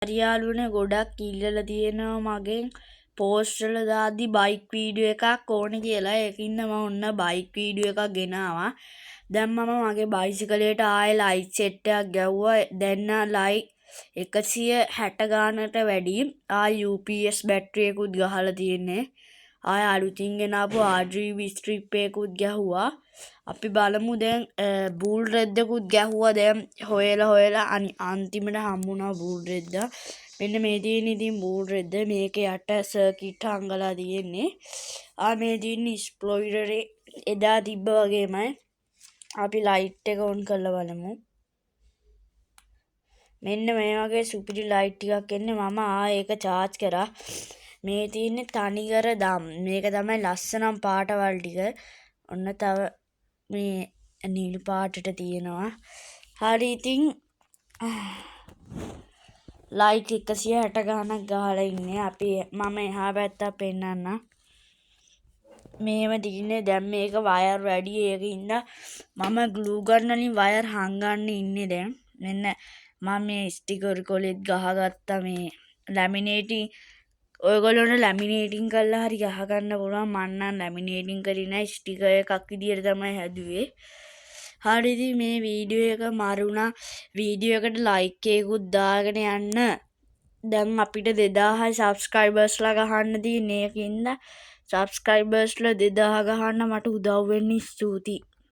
හරියාලුවනේ ගොඩක් ඉල්ලලා තියෙනවා මගෙන් පෝස්ට් වල දාද්දි බයික් වීඩියෝ එකක් ඕන කියලා. ඒකින්ද මම ඔන්න බයික් වීඩියෝ එකක් ගෙනාවා. දැන් මම මගේ බයිසිකලයට ආයෙ ලයිට් සෙට් එකක් ගැව්වා. දැන් ලයිට් 160 ගානට වැඩි. UPS බැටරියකුත් ගහලා තියෙන්නේ. ආයෙ අලුතින් ගෙනාපු RGB ස්ට්‍රිප් එකකුත් ගැහුවා. අපි බලමු දැන් බූල් රෙද්දකුත් ගැහුවා. දැන් හොයලා අන්තිමට හම්බුණා බූල් රෙද්දා. මෙන්න මේ තියෙන ඉතින් බූල් රෙද්ද. මේක යට සර්කිට් හංගලා තියෙන්නේ. මේ තියෙන ස්පොයිලරේ එදා තිබ්බ වගේමයි. අපි ලයිට් එක ඔන් කරලා බලමු. මෙන්න මේ වගේ සුපිරි ලයිට් ටිකක් එන්නේ. මම ඒක charge කරා. මේ තියෙන්නේ තනිකර දම්. මේක තමයි ලස්සනම් පාටවල් ටික. ඔන්න තව මේ නිල් පාටට තියෙනවා. හරි ඉතින් ලයිට් 160 ගානක් ගහලා ඉන්නේ. මම එහා පැත්ත පෙන්නන්න. මේව තියෙන්නේ දැන් මේක වයර් වැඩි ඒකින්ද මම ග්ලූ ගන් වලින් වයර් හංගන්න ඉන්නේ දැන්. මෙන්න මම මේ ස්ටිකර් කොලෙත් ගහගත්තා මේ ලැමිනේටින්. ඔයගොල්ලොන්ට ලැමිනේටින් කරලා හරි ගහගන්න පුළුවන්. මම නම් ලැමිනේටින් කරේ නැහැ, ස්ටිකර් එකක් විදියට තමයි හැදුවේ. හරි ඉතින් මේ වීඩියෝ එක මරුණා. වීඩියෝ එකට ලයික් එකකුත් දාගෙන යන්න. දැන් අපිට 2000යි සබ්ස්ක්‍රයිබර්ස්ලා ගහන්න තියෙන්නේ. ඒකින්ද සබ්ස්ක්‍රයිබර්ස්ලා 2000 ගහන්න මට උදව් වෙන්න ස්තුතියි.